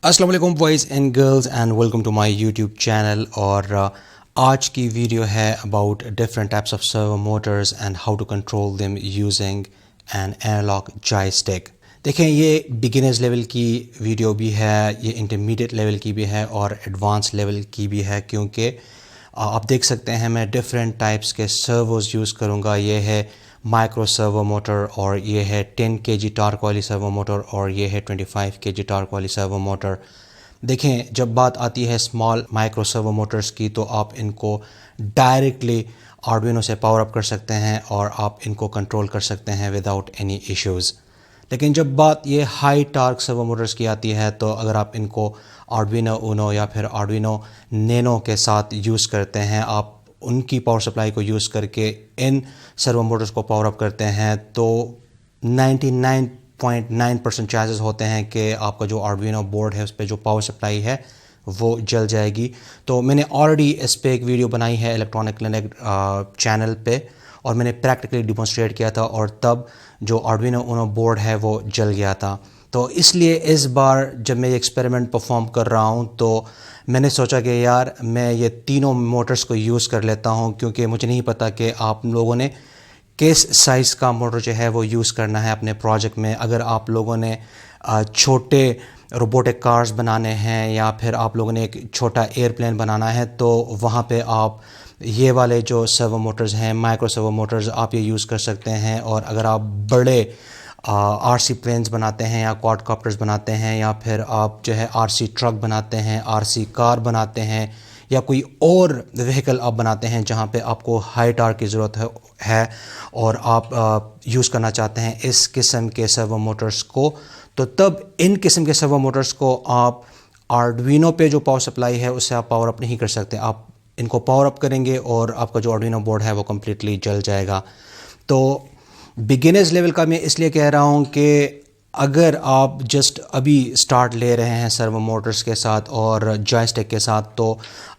السلام علیکم boys and girls and welcome to my YouTube channel. اور آج کی ویڈیو ہے about different types of servo motors and how to control them using an analogue joystick. دیکھیں یہ beginners level کی video بھی ہے, یہ انٹرمیڈیٹ لیول کی بھی ہے اور ایڈوانس لیول کی بھی ہے, کیونکہ آپ دیکھ سکتے ہیں میں ڈفرینٹ ٹائپس کے سرووز یوز کروں گا. یہ ہے مائکرو سرو موٹر, اور یہ ہے 10 kg ٹارک والی سرو موٹر, اور یہ ہے 25 kg ٹارک والی سرو موٹر. دیکھیں جب بات آتی ہے اسمال مائکرو سرو موٹرز کی تو آپ ان کو ڈائریکٹلی آرڈوینو سے پاور اپ کر سکتے ہیں اور آپ ان کو کنٹرول کر سکتے ہیں وداؤٹ اینی ایشوز. لیکن جب بات یہ ہائی ٹارک سرو موٹرز کی آتی ہے تو اگر آپ ان کو آرڈوینو اونو یا پھر آرڈوینو نینو کے ساتھ یوز کرتے ہیں, آپ ان کی پاور سپلائی کو یوز کر کے ان سرو موٹرز کو پاور اپ کرتے ہیں, تو 99.9% چانسز ہوتے ہیں کہ آپ کا جو آرڈوینو بورڈ ہے اس پہ جو پاور سپلائی ہے وہ جل جائے گی. تو میں نے آلریڈی اس پہ ایک ویڈیو بنائی ہے الیکٹرانک کلینک چینل پہ, اور میں نے پریکٹیکلی ڈیمونسٹریٹ کیا تھا, اور تب جو آرڈوینو اونو بورڈ ہے وہ جل گیا تھا. تو اس لیے اس بار جب میں یہ ایکسپیریمنٹ پرفارم کر رہا ہوں تو میں نے سوچا کہ یار میں یہ تینوں موٹرز کو یوز کر لیتا ہوں, کیونکہ مجھے نہیں پتہ کہ آپ لوگوں نے کس سائز کا موٹر جو ہے وہ یوز کرنا ہے اپنے پروجیکٹ میں. اگر آپ لوگوں نے چھوٹے روبوٹک کارز بنانے ہیں یا پھر آپ لوگوں نے ایک چھوٹا ایئر پلین بنانا ہے تو وہاں پہ آپ یہ والے جو سرو موٹرز ہیں, مائکرو سرو موٹرز, آپ یہ یوز کر سکتے ہیں. اور اگر آپ بڑے آر سی پلینز بناتے ہیں یا کواد کاپٹرز بناتے ہیں یا پھر آپ جو ہے آر سی ٹرک بناتے ہیں, آر سی کار بناتے ہیں, یا کوئی اور وہیکل آپ بناتے ہیں جہاں پہ آپ کو ہائی ٹارک کی ضرورت ہے اور آپ یوز کرنا چاہتے ہیں اس قسم کے سرو موٹرز کو, تو تب ان قسم کے سرو موٹرز کو آپ آرڈوینو پہ جو پاور سپلائی ہے اس سے آپ پاور اپ نہیں کر سکتے. آپ ان کو پاور اپ کریں گے اور آپ کا جو آرڈوینو بورڈ ہے وہ کمپلیٹلی جل جائے گا. تو بگنرز لیول کا میں اس لیے کہہ رہا ہوں کہ اگر آپ جسٹ ابھی سٹارٹ لے رہے ہیں سرو موٹرز کے ساتھ اور جوائے اسٹک کے ساتھ, تو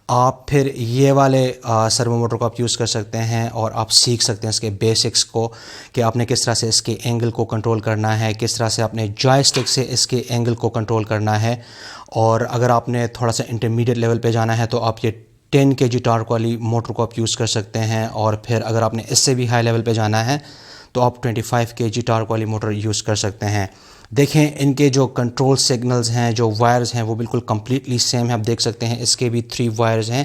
آپ پھر یہ والے سرو موٹر کو آپ یوز کر سکتے ہیں اور آپ سیکھ سکتے ہیں اس کے بیسکس کو کہ آپ نے کس طرح سے اس کے اینگل کو کنٹرول کرنا ہے, کس طرح سے اپنے جوائے اسٹک سے اس کے اینگل کو کنٹرول کرنا ہے. اور اگر آپ نے تھوڑا سا انٹرمیڈیٹ لیول پہ جانا ہے تو آپ یہ 10 kg ٹارک والی موٹر کو آپ یوز کر سکتے ہیں, اور پھر اگر آپ نے اس سے بھی ہائی لیول پہ جانا ہے تو آپ 25 kg ٹارک والی موٹر یوز کر سکتے ہیں. دیکھیں ان کے جو کنٹرول سگنلز ہیں, جو وائرز ہیں, وہ بالکل کمپلیٹلی سیم ہیں. آپ دیکھ سکتے ہیں اس کے بھی 3 وائرز ہیں,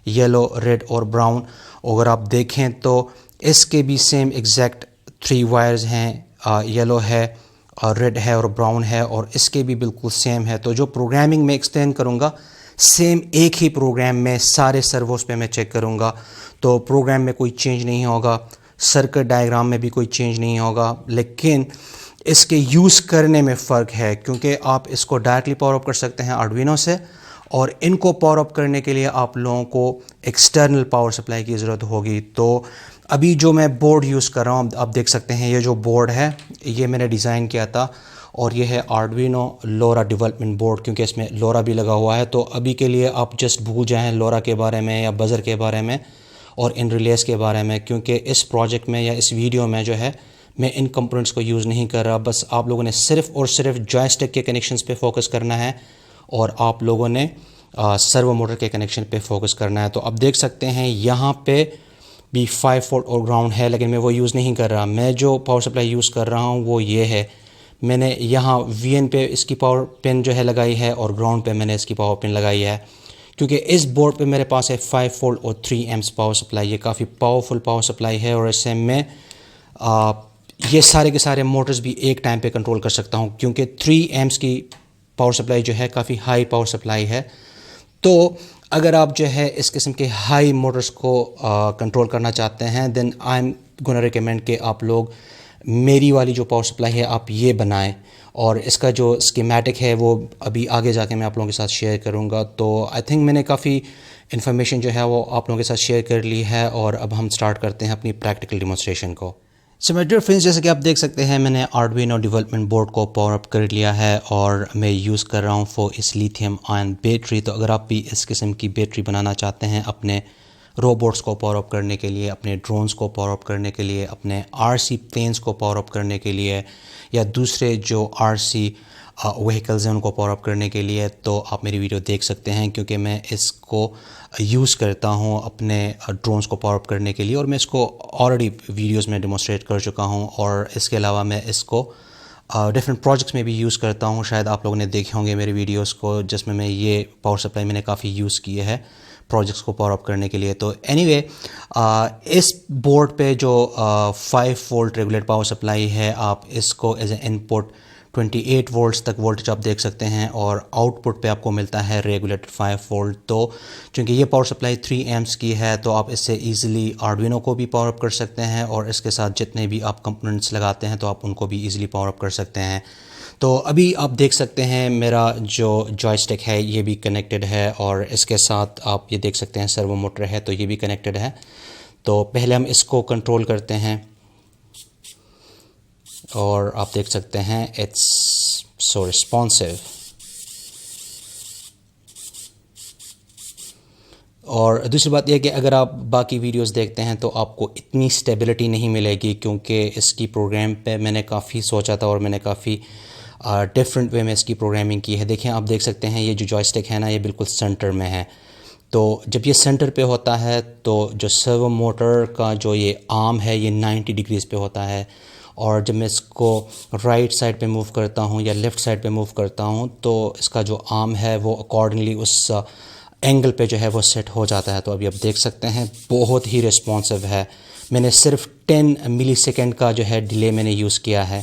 یلو, ریڈ اور براؤن. اگر آپ دیکھیں تو اس کے بھی سیم ایگزیکٹ 3 وائرز ہیں, یلو ہے, ریڈ ہے اور براؤن ہے, اور اس کے بھی بالکل سیم ہے. تو جو پروگرامنگ میں ایکسپلین کروں گا سیم ایک ہی پروگرام میں سارے سروس پہ میں چیک کروں گا, تو پروگرام میں کوئی چینج نہیں ہوگا, سرکٹ ڈائیگرام میں بھی کوئی چینج نہیں ہوگا. لیکن اس کے یوز کرنے میں فرق ہے, کیونکہ آپ اس کو ڈائریکٹلی پاور اپ کر سکتے ہیں آرڈوینو سے, اور ان کو پاور اپ کرنے کے لیے آپ لوگوں کو ایکسٹرنل پاور سپلائی کی ضرورت ہوگی. تو ابھی جو میں بورڈ یوز کر رہا ہوں, آپ دیکھ سکتے ہیں یہ جو بورڈ ہے یہ میں نے ڈیزائن کیا تھا, اور یہ ہے آرڈوینو لورا ڈیولپمنٹ بورڈ, کیونکہ اس میں لورا بھی لگا ہوا ہے. تو ابھی کے لیے آپ جسٹ بھول جائیں لورا کے بارے میں یا بزر کے بارے میں اور ان ریلیز کے بارے میں, کیونکہ اس پروجیکٹ میں یا اس ویڈیو میں جو ہے میں ان کمپوننٹس کو یوز نہیں کر رہا. بس آپ لوگوں نے صرف اور صرف جوائے اسٹک کے کنیکشنز پہ فوکس کرنا ہے, اور آپ لوگوں نے سرو موٹر کے کنیکشن پہ فوکس کرنا ہے. تو اب دیکھ سکتے ہیں یہاں پہ بھی 5 وولٹ اور گراؤنڈ ہے, لیکن میں وہ یوز نہیں کر رہا. میں جو پاور سپلائی یوز کر رہا ہوں وہ یہ ہے, میں نے یہاں وی این پہ اس کی پاور پن جو ہے لگائی ہے, اور گراؤنڈ پہ میں نے اس کی پاور پن لگائی ہے, کیونکہ اس بورڈ پہ میرے پاس ہے 5 وولٹ اور 3 ایمپس پاور سپلائی. یہ کافی پاورفل پاور سپلائی ہے, اور اس سے میں یہ سارے کے سارے موٹرز بھی ایک ٹائم پہ کنٹرول کر سکتا ہوں, کیونکہ 3 ایمپس کی پاور سپلائی جو ہے کافی ہائی پاور سپلائی ہے. تو اگر آپ جو ہے اس قسم کے ہائی موٹرز کو کنٹرول کرنا چاہتے ہیں دین آئی ایم گونا ریکمینڈ کہ آپ لوگ میری والی جو پاور سپلائی ہے آپ یہ بنائیں, اور اس کا جو اسکیمیٹک ہے وہ ابھی آگے جا کے میں آپ لوگوں کے ساتھ شیئر کروں گا. تو آئی تھنک میں نے کافی انفارمیشن جو ہے وہ آپ لوگوں کے ساتھ شیئر کر لی ہے, اور اب ہم سٹارٹ کرتے ہیں اپنی پریکٹیکل ڈیمونسٹریشن کو. سو مائی ڈیئر فرینڈز, جیسے کہ آپ دیکھ سکتے ہیں میں نے آرڈوینو ڈیولپمنٹ بورڈ کو پاور اپ کر لیا ہے, اور میں یوز کر رہا ہوں فور اس لیتھیم آئن بیٹری. تو اگر آپ بھی اس قسم کی بیٹری بنانا چاہتے ہیں اپنے روبوٹس کو پاور اپ کرنے کے لیے, اپنے ڈرونز کو پاور اپ کرنے کے لیے, اپنے آر سی پلینز کو پاور اپ کرنے کے لیے, یا دوسرے جو آر سی وہیکلز ہیں ان کو پاور اپ کرنے کے لیے، تو آپ میری ویڈیو دیکھ سکتے ہیں، کیونکہ میں اس کو یوز کرتا ہوں اپنے ڈرونز کو پاور اپ کرنے کے لیے، اور میں اس کو آلریڈی ویڈیوز میں ڈیمونسٹریٹ کر چکا ہوں، اور اس کے علاوہ میں اس کو ڈفرینٹ پروجیکٹس میں بھی یوز کرتا ہوں. شاید آپ لوگوں نے دیکھے ہوں گے میری ویڈیوز کو، جس میں یہ پاور سپلائی میں نے کافی یوز کی ہے پروجیکٹس کو پاور اپ کرنے کے لیے. تو اینی وے اس بورڈ پہ جو 5 وولٹ ریگولیٹ پاور سپلائی ہے، آپ اس کو as a in put 28 volts تک وولٹیج آپ دیکھ سکتے ہیں، اور آؤٹ پٹ پہ آپ کو ملتا ہے ریگولیٹڈ 5 وولٹ. تو چونکہ یہ پاور سپلائی 3 ایمپس کی ہے، تو آپ اس سے ایزیلی آرڈوینو کو بھی پاور اپ کر سکتے ہیں، اور اس کے ساتھ جتنے بھی آپ کمپوننٹس لگاتے ہیں تو آپ ان کو بھی ایزیلی پاور اپ کر سکتے ہیں. تو ابھی آپ دیکھ سکتے ہیں میرا جو جوائے اسٹک ہے یہ بھی کنیکٹڈ ہے، اور اس کے ساتھ آپ یہ دیکھ سکتے ہیں سرو موٹر ہے، تو یہ بھی کنیکٹڈ ہے. تو پہلے ہم اس کو کنٹرول کرتے ہیں، اور آپ دیکھ سکتے ہیں اٹس سو رسپانسو. اور دوسری بات یہ کہ اگر آپ باقی ویڈیوز دیکھتے ہیں تو آپ کو اتنی اسٹیبلٹی نہیں ملے گی، کیونکہ اس کی پروگرام پہ میں نے کافی سوچا تھا، اور میں نے کافی ڈفرینٹ وے میں اس کی پروگرامنگ کی ہے. دیکھیں آپ دیکھ سکتے ہیں یہ جو جوائے اسٹک ہے نا، یہ بالکل سینٹر میں ہے. تو جب یہ سینٹر پہ ہوتا ہے تو جو سرو موٹر کا جو یہ آرم ہے یہ 90 ڈگریز پہ ہوتا ہے، اور جب میں اس کو رائٹ سائڈ پہ موو کرتا ہوں یا لیفٹ سائڈ پہ موو کرتا ہوں تو اس کا جو آرم ہے وہ اکارڈنگلی اس اینگل پہ جو ہے وہ سیٹ ہو جاتا ہے. تو ابھی آپ دیکھ سکتے ہیں بہت ہی رسپانسو ہے. میں نے صرف 10 ملی سیکنڈ کا جو ہے ڈیلے میں نے یوز کیا ہے.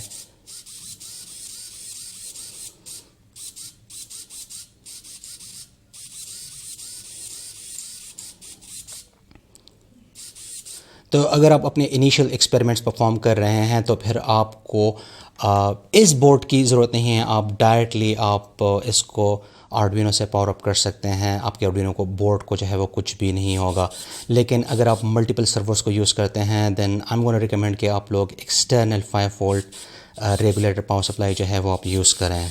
تو اگر آپ اپنے انیشیل ایکسپیریمنٹس پرفارم کر رہے ہیں تو پھر آپ کو اس بورڈ کی ضرورت نہیں ہے، آپ ڈائریکٹلی آپ اس کو آرڈوینو سے پاور اپ کر سکتے ہیں. آپ کے آرڈوینو کو بورڈ کو جو ہے وہ کچھ بھی نہیں ہوگا. لیکن اگر آپ ملٹیپل سرورز کو یوز کرتے ہیں دین آئی ایم گونا ریکمینڈ کہ آپ لوگ external 5 volt regulator power supply جو ہے وہ آپ یوز کریں.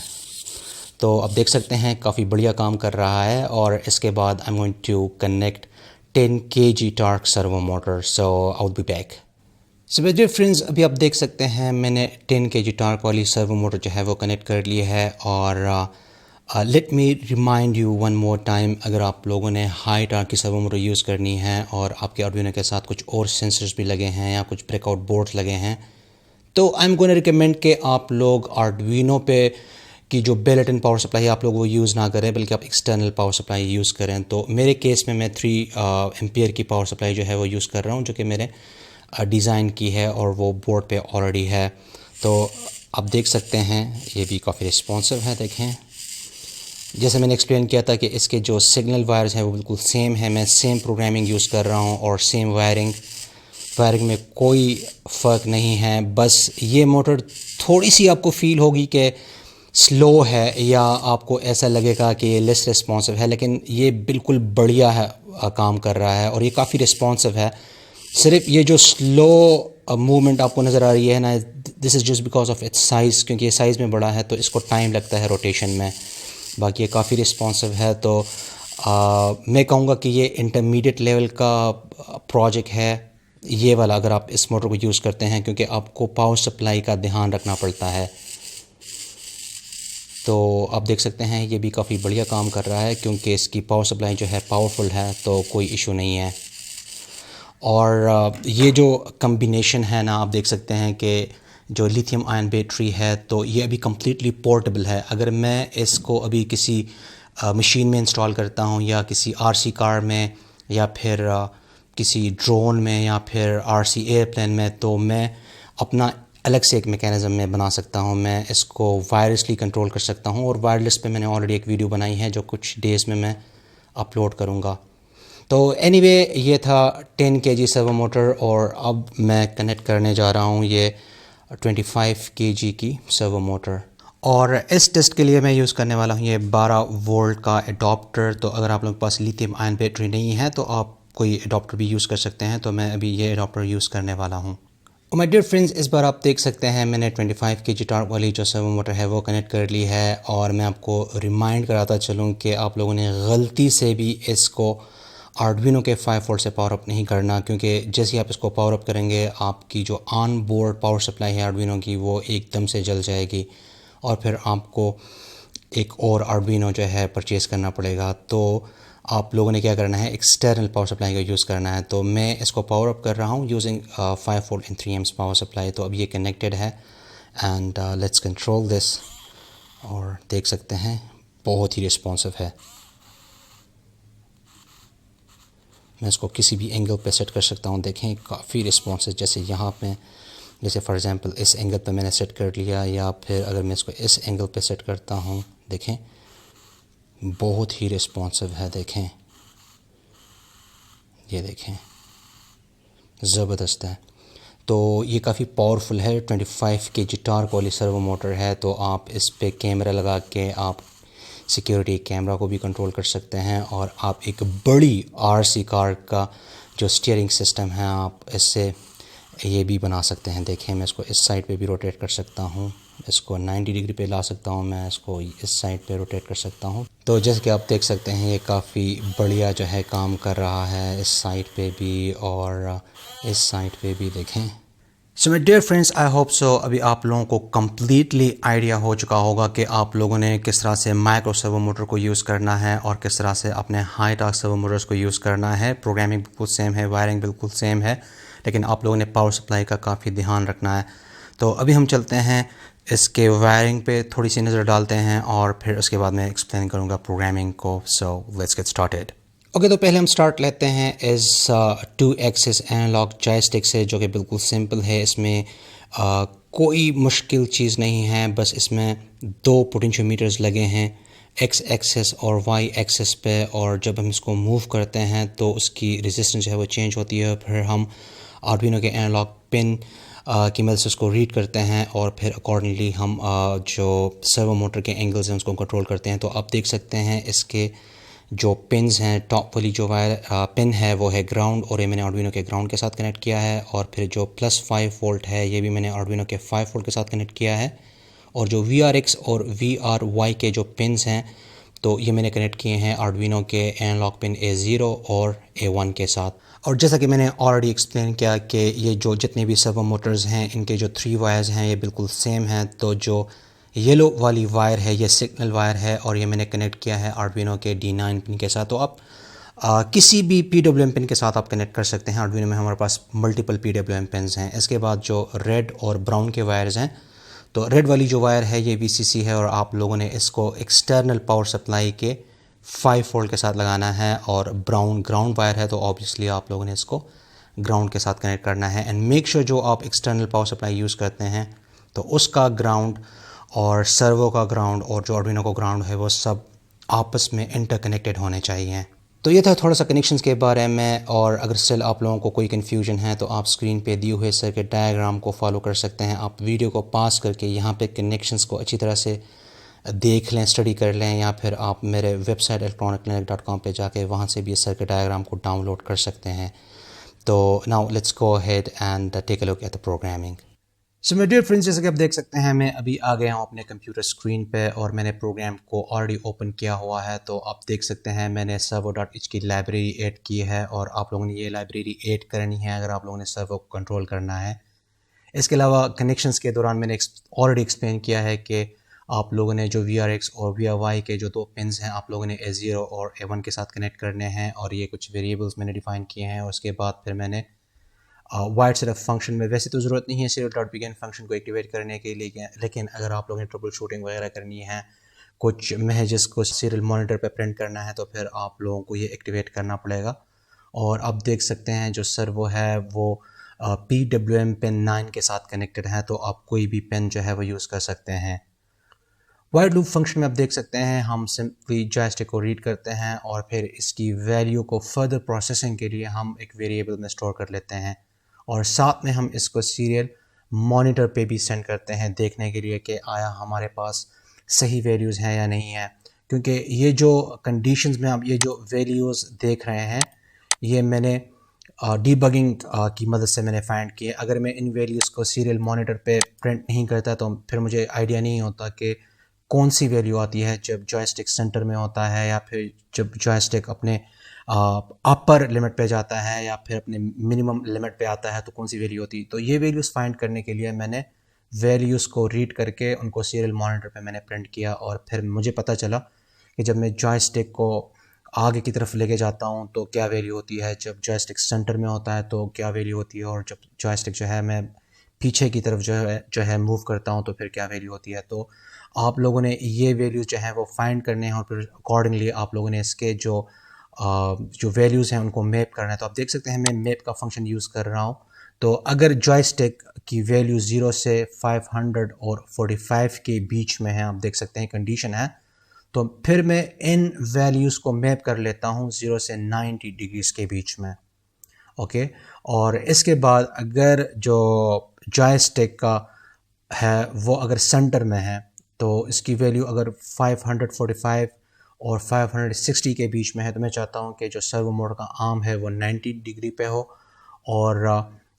تو آپ دیکھ سکتے ہیں کافی بڑھیا کام کر رہا ہے. اور اس کے بعد I am going to connect 10 kg torque servo motor. So I will be back. So میرے ڈیئر فرینڈز، ابھی آپ دیکھ سکتے ہیں میں نے 10 kg ٹارک والی سرو موٹر جو ہے وہ کنیکٹ کر لی ہے. اور let me remind you one more time, اگر آپ لوگوں نے ہائی ٹارک کی سرو موٹر یوز کرنی ہے اور آپ کے آرڈوینو کے ساتھ کچھ اور سینسرز بھی لگے ہیں یا کچھ بریک آؤٹ بورڈز لگے ہیں، تو آئی ایم گونا ریکمینڈ کہ آپ لوگ آرڈوینو پہ کی جو بیلٹ ان پاور سپلائی آپ لوگ وہ یوز نہ کریں، بلکہ آپ ایکسٹرنل پاور سپلائی یوز کریں. تو میرے کیس میں 3 ایمپیئر کی پاور سپلائی جو ہے وہ یوز کر رہا ہوں، جو کہ میرے ڈیزائن کی ہے اور وہ بورڈ پہ آلریڈی ہے. تو آپ دیکھ سکتے ہیں یہ بھی کافی رسپانسو ہے. دیکھیں جیسے میں نے ایکسپلین کیا تھا کہ اس کے جو سگنل وائرز ہیں وہ بالکل سیم ہیں. میں سیم پروگرامنگ یوز کر رہا ہوں اور سیم وائرنگ میں کوئی فرق نہیں ہے. بس یہ موٹر تھوڑی سی آپ کو فیل ہوگی کہ سلو ہے، یا آپ کو ایسا لگے گا کہ یہ لیس رسپانسو ہے، لیکن یہ بالکل بڑھیا ہے، کام کر رہا ہے اور یہ کافی رسپانسو ہے. صرف یہ جو سلو موومنٹ آپ کو نظر آ رہی ہے نا، this is just because of its size, کیونکہ یہ سائز میں بڑا ہے تو اس کو ٹائم لگتا ہے روٹیشن میں. باقی یہ کافی رسپانسو ہے. تو میں کہوں گا کہ یہ انٹرمیڈیٹ لیول کا پروجیکٹ ہے یہ والا، اگر آپ اس موٹر کو یوز کرتے ہیں، کیونکہ آپ کو پاور سپلائی کا دھیان رکھنا پڑتا ہے. تو آپ دیکھ سکتے ہیں یہ بھی کافی بڑھیا کام کر رہا ہے، کیونکہ اس کی پاور سپلائی جو ہے پاورفل ہے، تو کوئی ایشو نہیں ہے. اور یہ جو کمبینیشن ہے نا، آپ دیکھ سکتے ہیں کہ جو لیتھیم آئن بیٹری ہے تو یہ ابھی کمپلیٹلی پورٹیبل ہے. اگر میں اس کو ابھی کسی مشین میں انسٹال کرتا ہوں، یا کسی RC کار میں، یا پھر کسی ڈرون میں، یا پھر RC ایئرپلین میں، تو میں اپنا الگ سے ایک میکینزم میں بنا سکتا ہوں. میں اس کو وائرلیسلی کنٹرول کر سکتا ہوں، اور وائرلیس پہ میں نے آلریڈی ایک ویڈیو بنائی ہے جو کچھ ڈیز میں اپلوڈ کروں گا. تو اینی وے یہ تھا 10 kg سرو موٹر، اور اب میں کنیکٹ کرنے جا رہا ہوں یہ 25 kg کی سرو موٹر. اور اس ٹیسٹ کے لیے میں یوز کرنے والا ہوں یہ 12 وولٹ کا اڈاپٹر. تو اگر آپ لوگوں کے پاس لیتھیم آئن بیٹری نہیں ہے تو آپ کوئی اڈاپٹر بھی یوز کر سکتے ہیں. تو میں ابھی یہ اڈاپٹر یوز کرنے والا ہوں. مائی ڈیئر فرینڈز، اس بار آپ دیکھ سکتے ہیں میں نے 25 kg ٹارک والی جو سرو موٹر ہے وہ کنیکٹ کر لی ہے. اور میں آپ کو ریمائنڈ کراتا چلوں کہ آپ لوگوں نے غلطی سے بھی اس کو آرڈوینو کے 5 وولٹ سے پاور اپ نہیں کرنا، کیونکہ جیسے ہی آپ اس کو پاور اپ کریں گے آپ کی جو آن بورڈ پاور سپلائی ہے آرڈوینو کی وہ ایک دم سے جل جائے گی، اور پھر آپ کو ایک اور آرڈوینو جو ہے پرچیز کرنا پڑے گا. تو آپ لوگوں نے کیا کرنا ہے, ایکسٹرنل پاور سپلائی کا یوز کرنا ہے. تو میں اس کو پاور اپ کر رہا ہوں using 5 volt and 3 amps power supply. تو اب یہ کنیکٹڈ ہے اینڈ لیٹس کنٹرول دس. اور دیکھ سکتے ہیں بہت ہی رسپانسو ہے. میں اس کو کسی بھی اینگل پہ سیٹ کر سکتا ہوں. دیکھیں کافی رسپانس ہے. جیسے یہاں پہ, جیسے فار ایگزامپل اس اینگل پہ میں نے سیٹ کر لیا, یا پھر اگر میں اس کو اس اینگل پہ سیٹ کرتا ہوں, دیکھیں بہت ہی رسپانسو ہے. دیکھیں, یہ دیکھیں زبردست ہے. تو یہ کافی پاورفل ہے. 25 کے جی ٹارک والی سرو موٹر ہے. تو آپ اس پہ کیمرہ لگا کے آپ سیکیورٹی کیمرہ کو بھی کنٹرول کر سکتے ہیں, اور آپ ایک بڑی RC کار کا جو اسٹیئرنگ سسٹم ہے آپ اس سے یہ بھی بنا سکتے ہیں. دیکھیں میں اس کو اس سائڈ پہ بھی روٹیٹ کر سکتا ہوں, اس کو 90 ڈگری پہ لا سکتا ہوں, میں اس کو اس سائڈ پہ روٹیٹ کر سکتا ہوں. تو جیسے کہ آپ دیکھ سکتے ہیں یہ کافی بڑھیا جو ہے کام کر رہا ہے, اس سائڈ پہ بھی اور اس سائڈ پہ بھی. دیکھیں so my dear friends, I hope so ابھی آپ لوگوں کو کمپلیٹلی آئیڈیا ہو چکا ہوگا کہ آپ لوگوں نے کس طرح سے مائکرو سرو موٹر کو یوز کرنا ہے اور کس طرح سے اپنے ہائی ٹارک سرو موٹرز کو یوز کرنا ہے. پروگرامنگ بالکل سیم ہے, وائرنگ بالکل سیم ہے, لیکن آپ لوگوں نے پاور سپلائی کا کافی دھیان رکھنا ہے. تو ابھی ہم چلتے ہیں اس کے وائرنگ پہ تھوڑی سی نظر ڈالتے ہیں, اور پھر اس کے بعد میں ایکسپلین کروں گا پروگرامنگ کو. So let's get started. Okay, تو پہلے ہم سٹارٹ لیتے ہیں اس 2 ایکسس اینالاگ جوائے اسٹک سے, جو کہ بالکل سمپل ہے. اس میں کوئی مشکل چیز نہیں ہے, بس اس میں 2 پوٹینشیو میٹرز لگے ہیں ایکس ایکسس اور وائی ایکسس پہ, اور جب ہم اس کو موو کرتے ہیں تو اس کی ریزسٹنس جو ہے وہ چینج ہوتی ہے. پھر ہم آرڈوینو کے اینالاگ پن کی مدد سے اس کو ریڈ کرتے ہیں, اور پھر اکارڈنگلی ہم جو سرو موٹر کے اینگلز ہیں اس کو کنٹرول کرتے ہیں. تو آپ دیکھ سکتے ہیں اس کے جو پنز ہیں, ٹاپ والی جو پن ہے وہ ہے گراؤنڈ, اور یہ میں نے آرڈوینو کے گراؤنڈ کے ساتھ کنیکٹ کیا ہے. اور پھر جو +5 وولٹ ہے یہ بھی میں نے آرڈوینو کے 5 وولٹ کے ساتھ کنیکٹ کیا ہے. اور جو VRX اور VRY کے جو پنز ہیں تو یہ میں نے کنیکٹ کیے ہیں آرڈوینو کے اینالاگ پن A0 اور A1 کے ساتھ. اور جیسا کہ میں نے آلریڈی ایکسپلین کیا کہ یہ جو جتنے بھی سرو موٹرز ہیں ان کے جو 3 وائرز ہیں یہ بالکل سیم ہیں. تو جو یلو والی وائر ہے یہ سگنل وائر ہے, اور یہ میں نے کنیکٹ کیا ہے آرڈوینو کے D9 پن کے ساتھ. تو آپ کسی بھی PWM پن کے ساتھ آپ کنیکٹ کر سکتے ہیں. آرڈوینو میں ہمارے پاس ملٹیپل PWM پنز ہیں. اس کے بعد جو ریڈ اور براؤن کے وائرز ہیں, تو ریڈ والی جو وائر ہے یہ VCC ہے, اور آپ لوگوں نے اس کو ایکسٹرنل پاور سپلائی کے 5 وولٹ کے ساتھ لگانا ہے. اور براؤن گراؤنڈ وائر ہے, تو آبویسلی آپ لوگوں نے اس کو گراؤنڈ کے ساتھ کنیکٹ کرنا ہے. اینڈ میک شیور جو آپ ایکسٹرنل پاور سپلائی یوز کرتے ہیں تو اس کا گراؤنڈ اور سرو کا گراؤنڈ اور جو آرڈوینو کا گراؤنڈ ہے وہ سب آپس میں انٹر کنیکٹڈ ہونے چاہیے. تو یہ تھا تھوڑا سا کنیکشنز کے بارے میں. اور اگر اسٹل آپ لوگوں کو کوئی کنفیوژن ہے تو آپ اسکرین پہ دیے ہوئے سرکٹ ڈائیگرام کو فالو کر سکتے ہیں. آپ ویڈیو کو پاس کر کے یہاں پہ کنیکشنز کو اچھی طرح سے دیکھ لیں, اسٹڈی کر لیں, یا پھر آپ میرے ویب سائٹ electroniclinic.com پہ جا کے وہاں سے بھی اس سرکٹ ڈائیگرام کو ڈاؤن لوڈ کر سکتے ہیں. تو now let's go ahead and take a look at the programming. So میرے ڈیئر فرینڈس, جیسے کہ آپ دیکھ سکتے ہیں میں ابھی آ گیا ہوں اپنے کمپیوٹر اسکرین پہ, اور میں نے پروگرام کو آلریڈی اوپن کیا ہوا ہے. تو آپ دیکھ سکتے ہیں میں نے servo.h کی لائبریری ایڈ کی ہے, اور آپ لوگوں نے یہ لائبریری ایڈ کرنی ہے اگر آپ لوگوں نے سرو کو کنٹرول کرنا ہے. اس کے علاوہ کنیکشنز کے دوران میں نے آلریڈی ایکسپلین کیا ہے کہ آپ لوگوں نے جو VRX اور VRY کے جو 2 پنز ہیں آپ لوگوں نے A0 اور A1 کے ساتھ کنیکٹ کرنے ہیں, اور یہ کچھ ویریبلز میں نے ڈیفائن کیے ہیں. اور اس کے بعد پھر میں نے وائٹ سیٹ اپ فنکشن میں, ویسے تو ضرورت نہیں ہے serial.begin فنکشن کو ایکٹیویٹ کرنے کے لیے, لیکن اگر آپ لوگوں نے ٹربل شوٹنگ وغیرہ کرنی ہے, کچھ میسیجز کو سیریل مانیٹر پہ پرنٹ کرنا ہے, تو پھر آپ لوگوں کو یہ ایکٹیویٹ کرنا پڑے گا. اور آپ دیکھ سکتے ہیں جو سرو ہے وہ PWM پن 9 کے ساتھ کنیکٹڈ ہے, تو آپ کوئی بھی پن جو ہے وہ یوز کر سکتے ہیں. وائڈ لوپ فنکشن میں آپ دیکھ سکتے ہیں ہم سمپلی جوائے اسٹک کو ریڈ کرتے ہیں, اور پھر اس کی ویلیو کو فردر پروسیسنگ کے لیے ہم ایک ویریبل میں اسٹور کر لیتے ہیں, اور ساتھ میں ہم اس کو سیریل مانیٹر پہ بھی سینڈ کرتے ہیں دیکھنے کے لیے کہ آیا ہمارے پاس صحیح ویلیوز ہیں یا نہیں ہیں. کیونکہ یہ جو کنڈیشنز میں آپ یہ جو ویلیوز دیکھ رہے ہیں یہ میں نے ڈی بگنگ کی مدد سے میں نے فائنڈ کیے. اگر میں ان ویلیوز کو سیریل مانیٹر پہ پرنٹ نہیں کرتا تو پھر مجھے آئیڈیا نہیں ہوتا کہ کون سی ویلیو آتی ہے جب جوائے اسٹک سینٹر میں ہوتا ہے, یا پھر جب جوائے اسٹک اپنے اپر لمٹ پہ جاتا ہے, یا پھر اپنے منیمم لمٹ پہ آتا ہے تو کون سی ویلیو ہوتی ہے. تو یہ ویلیوز فائنڈ کرنے کے لیے میں نے ویلیوز کو ریڈ کر کے ان کو سیریل مانیٹر پہ میں نے پرنٹ کیا، اور پھر مجھے پتہ چلا کہ جب میں جوائے اسٹک کو آگے کی طرف لے کے جاتا ہوں تو کیا ویلیو ہوتی ہے، جب جوائے اسٹک سینٹر میں ہوتا ہے تو کیا ویلیو ہوتی ہے، اور جب جوائے اسٹک جو ہے میں پیچھے کی طرف جو ہے موو کرتا ہوں تو پھر کیا ویلیو ہوتی ہے۔ تو آپ لوگوں نے یہ ویلیوز جو ہیں وہ فائنڈ کرنے ہیں، اور پھر اکارڈنگلی آپ لوگوں نے اس کے جو ویلیوز ہیں ان کو میپ کرنا ہے۔ تو آپ دیکھ سکتے ہیں میں میپ کا فنکشن یوز کر رہا ہوں۔ تو اگر جوائے اسٹک کی ویلیو 0 سے 500 اور 45 کے بیچ میں ہے، آپ دیکھ سکتے ہیں کنڈیشن ہے، تو پھر میں ان ویلیوز کو میپ کر لیتا ہوں 0 سے 90 ڈگریز کے بیچ میں، اوکے۔ اور اس کے بعد اگر جو جوائے اسٹک کا ہے وہ اگر سینٹر میں ہے تو اس کی ویلیو اگر 545 اور 560 کے بیچ میں ہے، تو میں چاہتا ہوں کہ جو سرو موڈ کا آرم ہے وہ 90 ڈگری پہ ہو، اور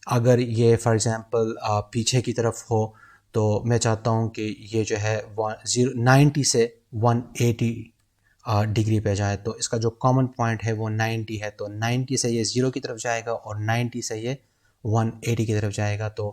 اگر یہ فار ایگزامپل پیچھے کی طرف ہو تو میں چاہتا ہوں کہ یہ جو ہے 90 سے 180 ڈگری پہ جائے۔ تو اس کا جو کامن پوائنٹ ہے وہ 90 ہے، تو 90 سے یہ 0 کی طرف جائے گا اور 90 سے یہ 180 کی طرف جائے گا۔ تو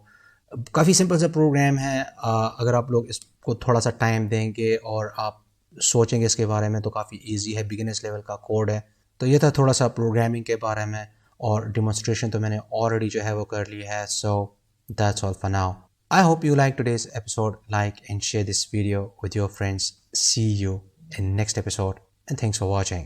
کافی سمپل سا پروگرام ہے، اگر آپ لوگ اس کو تھوڑا سا ٹائم دیں گے اور آپ سوچیں گے اس کے بارے میں تو کافی ایزی ہے، بگنرز لیول کا کوڈ ہے۔ تو یہ تھا تھوڑا سا پروگرامنگ کے بارے میں، اور ڈیمونسٹریشن تو میں نے آلریڈی جو ہے وہ کر لی ہے۔ So that's all for now. I hope you like today's episode. Like and share this video with your friends. See you in next episode, and thanks for watching.